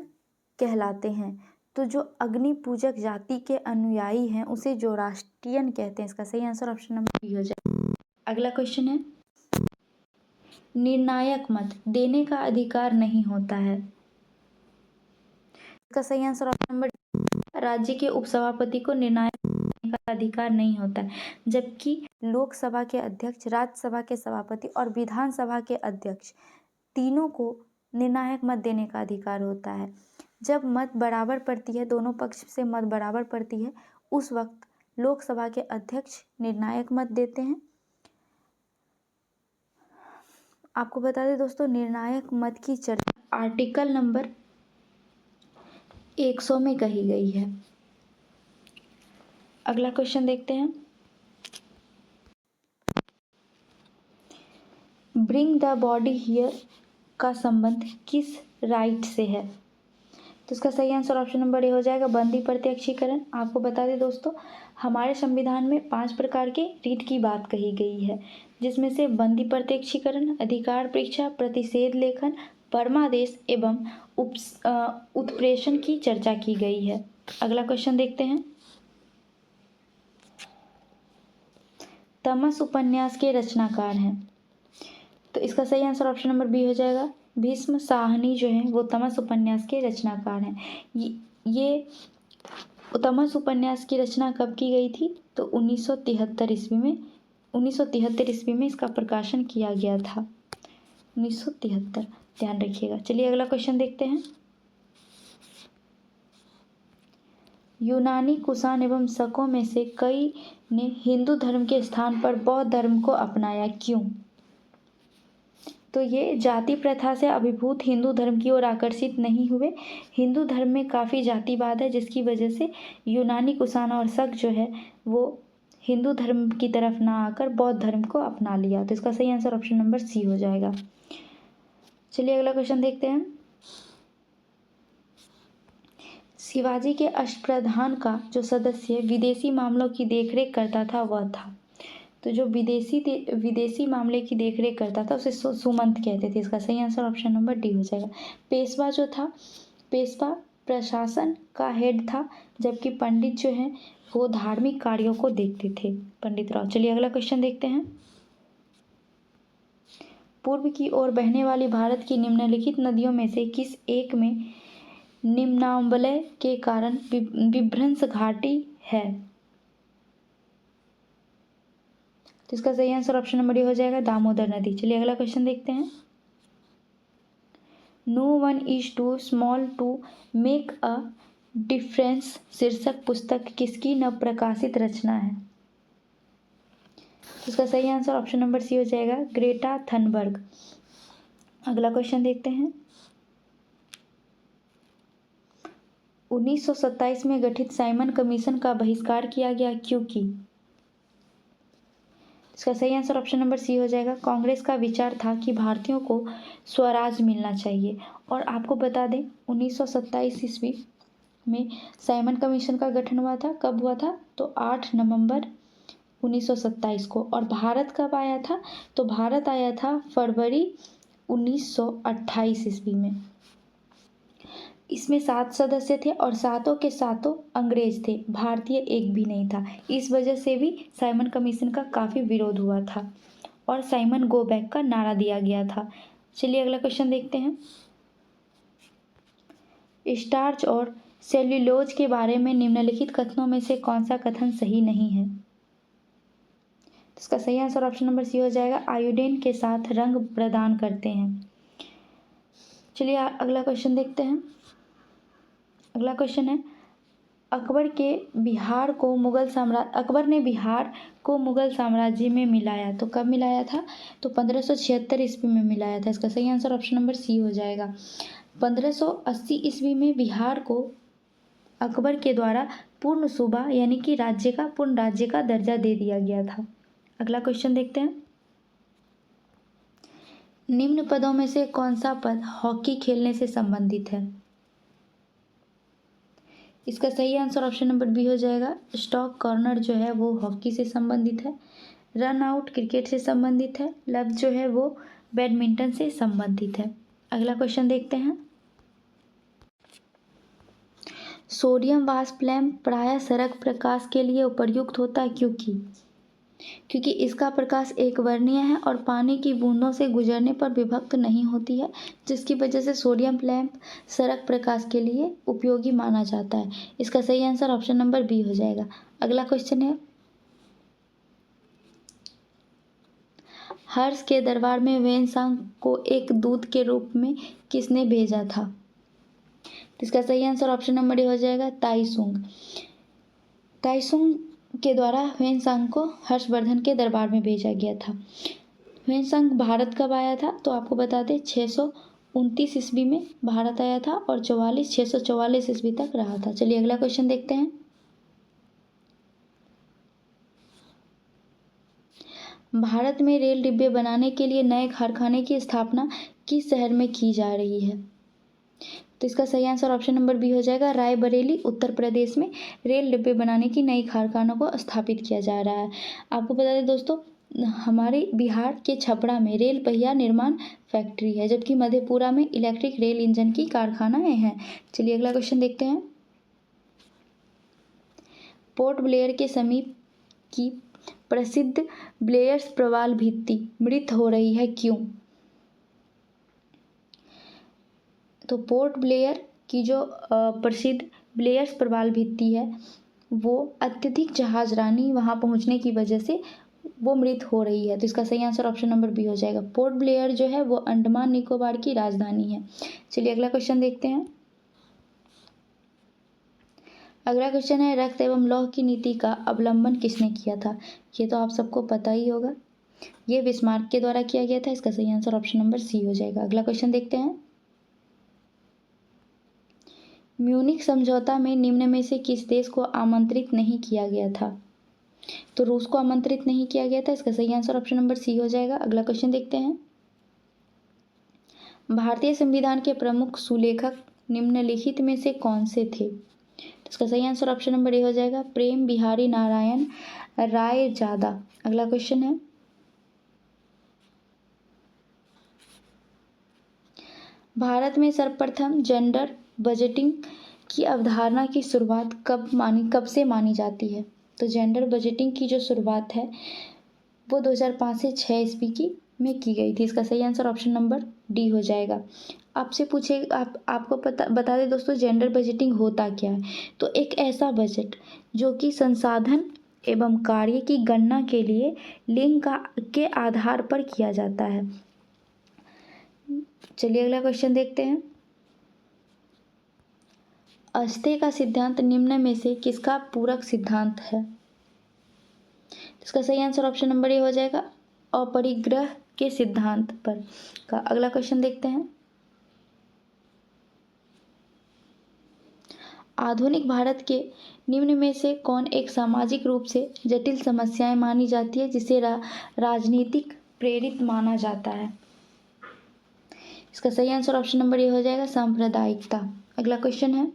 कहलाते हैं, तो जो अग्नि पूजक जाति के अनुयायी हैं उसे जोरास्ट्रियन कहते हैं। इसका सही आंसर ऑप्शन नंबर बी हो जाएगा। अगला क्वेश्चन है, निर्णायक मत देने का अधिकार नहीं होता है। इसका सही आंसर ऑप्शन नंबर, राज्य के उपसभापति को निर्णायक देने का अधिकार नहीं होता है, जबकि लोकसभा के अध्यक्ष, राज्यसभा के सभापति और विधानसभा के अध्यक्ष तीनों को निर्णायक मत देने का अधिकार होता है। जब मत बराबर पड़ती है, दोनों पक्ष से मत बराबर पड़ती है, उस वक्त लोकसभा के अध्यक्ष निर्णायक मत देते हैं। आपको बता दें दोस्तों, निर्णायक मत की चर्चा आर्टिकल नंबर 100 में कही गई है। अगला क्वेश्चन देखते हैं। ब्रिंग द बॉडी हियर का संबंध किस राइट से है? तो इसका सही आंसर ऑप्शन नंबर ए हो जाएगा बंदी प्रत्यक्षीकरण। आपको बता दें दोस्तों, हमारे संविधान में 5 प्रकार के रीट की बात कही गई है, जिसमें से बंदी प्रत्यक्षीकरण, अधिकार परीक्षा, प्रतिषेध लेखन, परमादेश एवं उत्प्रेषण की चर्चा की गई है। अगला क्वेश्चन देखते हैं। तमस उपन्यास के रचनाकार हैं? तो इसका सही आंसर ऑप्शन नंबर बी हो जाएगा। भीष्म साहनी जो हैं वो तमस उपन्यास के रचनाकार हैं। ये तमस उपन्यास की रचना कब की गई थी? तो 1973 ईस्वी में 1973 ईस्वी में इसका प्रकाशन किया गया था। 1973, ध्यान रखिएगा। चलिए अगला क्वेश्चन देखते हैं। यूनानी, कुषाण एवं शकों में से कई ने हिंदू धर्म के स्थान पर बौद्ध धर्म को अपनाया, क्यों? तो ये जाति प्रथा से अभिभूत हिंदू धर्म की ओर आकर्षित नहीं हुए। हिंदू धर्म में काफ़ी जातिवाद है, जिसकी वजह से यूनानी, कुषाण और शक जो है वो हिंदू धर्म की तरफ ना आकर बौद्ध धर्म को अपना लिया। तो इसका सही आंसर ऑप्शन नंबर सी हो जाएगा। चलिए अगला क्वेश्चन देखते हैं। शिवाजी के अष्टप्रधान का जो सदस्य विदेशी मामलों की देखरेख करता था वह था? तो जो विदेशी मामले की देखरेख करता था उसे सुमंत कहते थे। इसका सही आंसर ऑप्शन नंबर डी हो जाएगा। पेशवा जो था, पेशवा प्रशासन का हेड था, जबकि पंडित जो है वो धार्मिक कार्यों को देखते थे, पंडित राव। चलिए अगला क्वेश्चन देखते हैं। पूर्व की ओर बहने वाली भारत की निम्नलिखित नदियों में से किस एक में निम्नांबलय के कारण विभ्रंश घाटी है? तो इसका सही आंसर ऑप्शन नंबर डी हो जाएगा, दामोदर नदी। चलिए अगला क्वेश्चन देखते हैं। No one is too small to make a difference शीर्षक पुस्तक किसकी नवप्रकाशित रचना है? तो इसका सही आंसर ऑप्शन नंबर सी हो जाएगा, ग्रेटा थनबर्ग। अगला क्वेश्चन देखते हैं। 1927 में गठित साइमन कमीशन का बहिष्कार किया गया, क्योंकि? इसका सही आंसर ऑप्शन नंबर सी हो जाएगा। कांग्रेस का विचार था कि भारतीयों को स्वराज मिलना चाहिए। और आपको बता दें 1927 ईस्वी में साइमन कमीशन का गठन हुआ था। कब हुआ था? तो 8 नवंबर 1927 को। और भारत कब आया था? तो भारत आया था फरवरी 1928 ईस्वी में। इसमें 7 सदस्य थे और सातों के सातों अंग्रेज थे, भारतीय एक भी नहीं था। इस वजह से भी साइमन कमीशन का काफ़ी विरोध हुआ था और साइमन गो बैक का नारा दिया गया था। चलिए अगला क्वेश्चन देखते हैं। स्टार्च और सेल्यूलोज के बारे में निम्नलिखित कथनों में से कौन सा कथन सही नहीं है? इसका सही आंसर ऑप्शन नंबर सी हो जाएगा, आयोडीन के साथ रंग प्रदान करते हैं। चलिए अगला क्वेश्चन देखते हैं। अगला क्वेश्चन है, अकबर ने बिहार को मुगल साम्राज्य में मिलाया, तो कब मिलाया था? तो 1576 ईस्वी में मिलाया था। इसका सही आंसर ऑप्शन नंबर सी हो जाएगा। 1580 ईस्वी में बिहार को अकबर के द्वारा पूर्ण सूबा यानी कि पूर्ण राज्य का दर्जा दे दिया गया था। अगला क्वेश्चन देखते हैं। निम्न पदों में से कौन सा पद हॉकी खेलने से संबंधित है? इसका सही आंसर ऑप्शन नंबर बी हो जाएगा, स्टॉक कॉर्नर जो है वो हॉकी से संबंधित है। रन आउट क्रिकेट से संबंधित है। लव जो है वो बैडमिंटन से संबंधित है। अगला क्वेश्चन देखते हैं। सोडियम वाष्प लैंप प्रायः सड़क प्रकाश के लिए उपयुक्त होता है, क्योंकि इसका प्रकाश एकवर्णीय है और पानी की बूंदों से गुजरने पर विभक्त नहीं होती है, जिसकी वजह से सोडियम लैंप सड़क प्रकाश के लिए उपयोगी माना जाता है। इसका सही आंसर ऑप्शन नंबर बी हो जाएगा। अगला क्वेश्चन है, हर्ष के दरबार में वेनसांग को एक दूत के रूप में किसने भेजा था? इसका सही आंसर ऑप्शन नंबर डी हो जाएगा, ताइसुंग। ताइसुंग के द्वारा ह्वेनसांग को हर्षवर्धन के दरबार में भेजा गया था। ह्वेनसांग भारत कब आया था? तो आपको बता दें 629 ईस्वी में भारत आया था और 644 ईस्वी तक रहा था। चलिए अगला क्वेश्चन देखते हैं। भारत में रेल डिब्बे बनाने के लिए नए कारखाने की स्थापना किस शहर में की जा रही है? तो इसका सही आंसर ऑप्शन नंबर बी हो जाएगा, रायबरेली, उत्तर प्रदेश में रेल डिब्बे बनाने की नई कारखानों को स्थापित किया जा रहा है। आपको बता दें दोस्तों, हमारे बिहार के छपरा में रेल पहिया निर्माण फैक्ट्री है, जबकि मधेपुरा में इलेक्ट्रिक रेल इंजन की कारखानाएं हैं। चलिए अगला क्वेश्चन देखते हैं। पोर्ट ब्लेयर के समीप की प्रसिद्ध ब्लेयर्स प्रवाल भित्ति मृत हो रही है, क्यों? तो पोर्ट ब्लेयर की जो प्रसिद्ध ब्लेयर्स प्रवाल भित्ति है वो अत्यधिक जहाजरानी वहाँ पहुँचने की वजह से वो मृत हो रही है। तो इसका सही आंसर ऑप्शन नंबर बी हो जाएगा। पोर्ट ब्लेयर जो है वो अंडमान निकोबार की राजधानी है। चलिए अगला क्वेश्चन देखते हैं। अगला क्वेश्चन है, रक्त एवं लौह की नीति का अवलंबन किसने किया था? ये तो आप सबको पता ही होगा, ये बिस्मार्क के द्वारा किया गया था। इसका सही आंसर ऑप्शन नंबर सी हो जाएगा। अगला क्वेश्चन देखते हैं। म्यूनिख समझौता में निम्न में से किस देश को आमंत्रित नहीं किया गया था? तो रूस को आमंत्रित नहीं किया गया था। इसका सही आंसर ऑप्शन नंबर सी हो जाएगा। अगला क्वेश्चन देखते हैं। भारतीय संविधान के प्रमुख सुलेखक निम्नलिखित में से कौन से थे? तो इसका सही आंसर ऑप्शन नंबर ए हो जाएगा, प्रेम बिहारी नारायण रायजादा। अगला क्वेश्चन है, भारत में सर्वप्रथम जेंडर बजटिंग की अवधारणा की शुरुआत कब से मानी जाती है? तो जेंडर बजटिंग की जो शुरुआत है वो 2005 से 6 ईस्वी में की गई थी। इसका सही आंसर ऑप्शन नंबर डी हो जाएगा। आपसे पूछे आपको बता दें दोस्तों, जेंडर बजटिंग होता क्या है? तो एक ऐसा बजट जो कि संसाधन एवं कार्य की गणना के लिए लिंग के आधार पर किया जाता है। चलिए अगला क्वेश्चन देखते हैं। अस्ते का सिद्धांत निम्न में से किसका पूरक सिद्धांत है? इसका सही आंसर ऑप्शन नंबर ए हो जाएगा, अपरिग्रह के सिद्धांत पर का। अगला क्वेश्चन देखते हैं। आधुनिक भारत के निम्न में से कौन एक सामाजिक रूप से जटिल समस्याएं मानी जाती है जिसे राजनीतिक प्रेरित माना जाता है? इसका सही आंसर ऑप्शन नंबर ए हो जाएगा, सांप्रदायिकता। अगला क्वेश्चन है,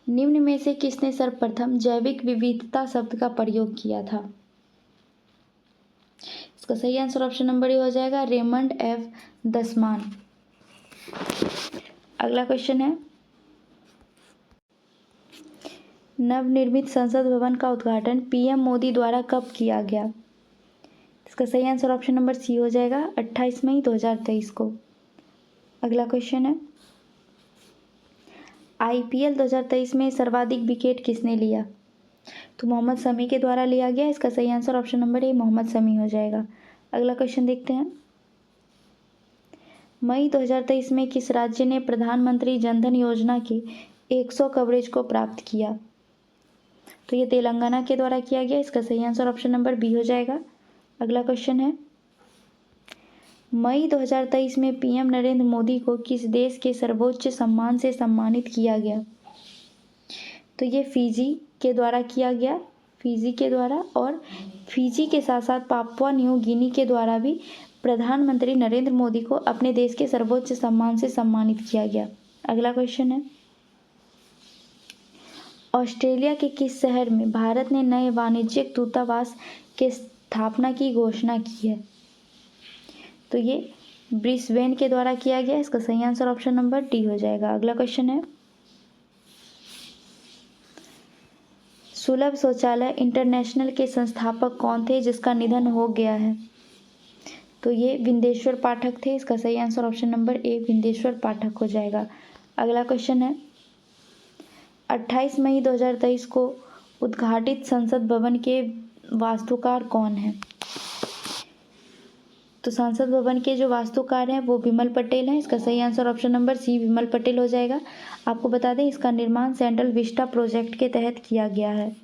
निम्न में से किसने सर्वप्रथम जैविक विविधता शब्द का प्रयोग किया था? इसका सही आंसर ऑप्शन नंबर ए हो जाएगा, रेमंड एफ दसमान। अगला क्वेश्चन है, नवनिर्मित संसद भवन का उद्घाटन पीएम मोदी द्वारा कब किया गया? इसका सही आंसर ऑप्शन नंबर सी हो जाएगा, 28 मई 2023 को। अगला क्वेश्चन है, आईपीएल 2023 में सर्वाधिक विकेट किसने लिया? तो मोहम्मद शमी के द्वारा लिया गया। इसका सही answer option number A, Mohammed Shami हो जाएगा। अगला क्वेश्चन देखते हैं। मई 2023 में किस राज्य ने प्रधानमंत्री जनधन योजना के 100 कवरेज को प्राप्त किया? तो ये तेलंगाना के द्वारा किया गया। इसका सही आंसर ऑप्शन नंबर बी हो जाएगा। अगला क्वेश्चन है, मई 2023 में पीएम नरेंद्र मोदी को किस देश के सर्वोच्च सम्मान से सम्मानित किया गया? तो ये फिजी के द्वारा किया गया, फिजी के द्वारा। और फिजी के साथ साथ पापुआ न्यू गिनी के द्वारा भी प्रधानमंत्री नरेंद्र मोदी को अपने देश के सर्वोच्च सम्मान से सम्मानित किया गया। अगला क्वेश्चन है, ऑस्ट्रेलिया के किस शहर में भारत ने नए वाणिज्यिक दूतावास के स्थापना की घोषणा की है? तो ये ब्रिस्बेन के द्वारा किया गया। इसका सही आंसर ऑप्शन नंबर डी हो जाएगा। अगला क्वेश्चन है, सुलभ शौचालय इंटरनेशनल के संस्थापक कौन थे जिसका निधन हो गया है? तो ये विंदेश्वर पाठक थे। इसका सही answer option number A, Bindeshwar Pathak हो जाएगा। अगला क्वेश्चन है, 28 मई 2023 को उद्घाटित संसद भवन के वास्तुकार कौन है? तो संसद भवन के जो वास्तुकार हैं वो विमल पटेल हैं। इसका सही आंसर ऑप्शन नंबर सी, विमल पटेल हो जाएगा। आपको बता दें इसका निर्माण सेंट्रल विस्टा प्रोजेक्ट के तहत किया गया है।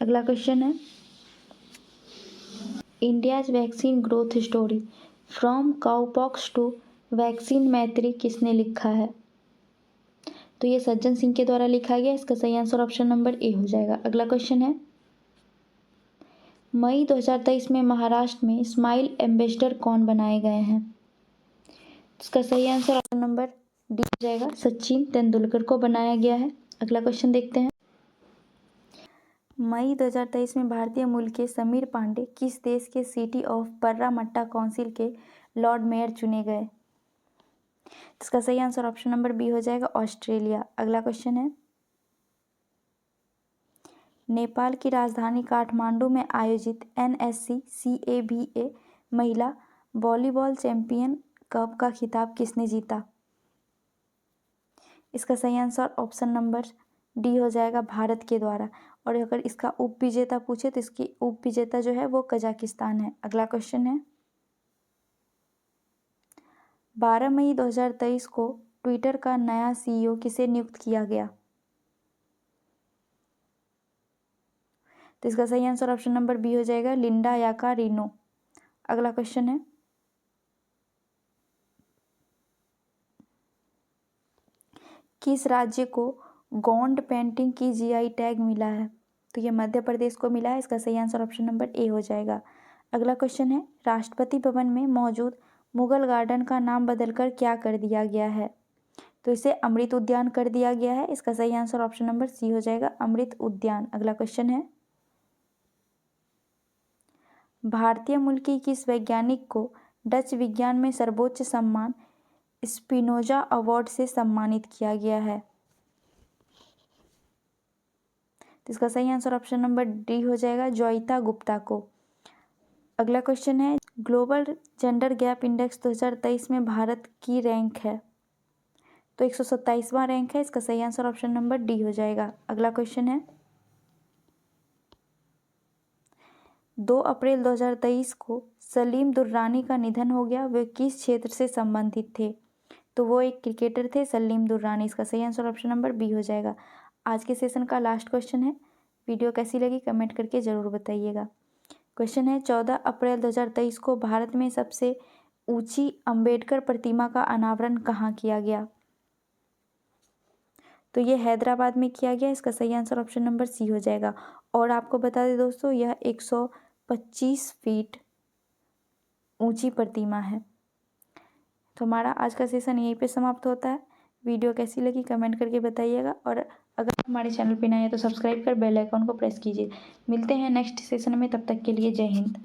अगला क्वेश्चन है, India's vaccine growth story from cowpox to vaccine Maitri किसने लिखा है? तो ये सज्जन सिंह के द्वारा लिखा गया। इसका सही आंसर ऑप्शन नंबर ए हो जाएगा। अगला क्वेश्चन है, मई 2023 में महाराष्ट्र में स्माइल एम्बेसडर कौन बनाए गए हैं? इसका सही आंसर ऑप्शन नंबर डी हो जाएगा, सचिन तेंदुलकर को बनाया गया है। अगला क्वेश्चन देखते हैं, मई 2023 में भारतीय मूल के समीर पांडे किस देश के सिटी ऑफ पर्रामट्टा काउंसिल के लॉर्ड मेयर चुने गए? इसका सही आंसर ऑप्शन नंबर बी हो जाएगा, ऑस्ट्रेलिया। अगला क्वेश्चन है, नेपाल की राजधानी काठमांडू में आयोजित NSC CABA महिला वॉलीबॉल चैंपियन कप का खिताब किसने जीता? इसका सही आंसर ऑप्शन नंबर डी हो जाएगा, भारत के द्वारा। और अगर इसका उप विजेता पूछे तो इसकी उप विजेता जो है वो कजाकिस्तान है। अगला क्वेश्चन है, 12 मई 2023 को ट्विटर का नया CEO किसे नियुक्त किया गया? तो इसका सही आंसर ऑप्शन नंबर बी हो जाएगा, लिंडा याकारिनो। अगला क्वेश्चन है, किस राज्य को गोंड पेंटिंग की GI टैग मिला है? तो ये मध्य प्रदेश को मिला है। इसका सही आंसर ऑप्शन नंबर ए हो जाएगा। अगला क्वेश्चन है, राष्ट्रपति भवन में मौजूद मुगल गार्डन का नाम बदलकर क्या कर दिया गया है? तो इसे अमृत उद्यान कर दिया गया है। इसका सही आंसर ऑप्शन नंबर सी हो जाएगा, अमृत उद्यान। अगला क्वेश्चन है, भारतीय मूल की किस वैज्ञानिक को डच विज्ञान में सर्वोच्च सम्मान स्पिनोजा अवार्ड से सम्मानित किया गया है? तो इसका सही आंसर ऑप्शन नंबर डी हो जाएगा, जोइता गुप्ता को। अगला क्वेश्चन है, ग्लोबल जेंडर गैप इंडेक्स 2023 में भारत की रैंक है? तो 127वां रैंक है। इसका सही आंसर ऑप्शन नंबर डी हो जाएगा। अगला क्वेश्चन है, 2 अप्रैल 2023 को सलीम दुर्रानी का निधन हो गया। वे किस क्षेत्र से संबंधित थे? तो वो एक क्रिकेटर थे, सलीम दुर्रानी। इसका सही आंसर ऑप्शन नंबर बी हो जाएगा। आज के सेशन का लास्ट क्वेश्चन है। वीडियो कैसी लगी कमेंट करके ज़रूर बताइएगा। क्वेश्चन है, 14 अप्रैल 2023 को भारत में सबसे ऊंची अंबेडकर प्रतिमा का अनावरण कहाँ किया गया? तो ये हैदराबाद में किया गया। इसका सही आंसर ऑप्शन नंबर सी हो जाएगा। और आपको बता दें दोस्तों, यह 125 फीट ऊंची प्रतिमा है। तो हमारा आज का सेशन यहीं पे समाप्त होता है। वीडियो कैसी लगी कमेंट करके बताइएगा। और अगर हमारे चैनल पे नए हैं तो सब्सक्राइब कर बेल आइकॉन को प्रेस कीजिए। मिलते हैं नेक्स्ट सेशन में, तब तक के लिए जय हिंद।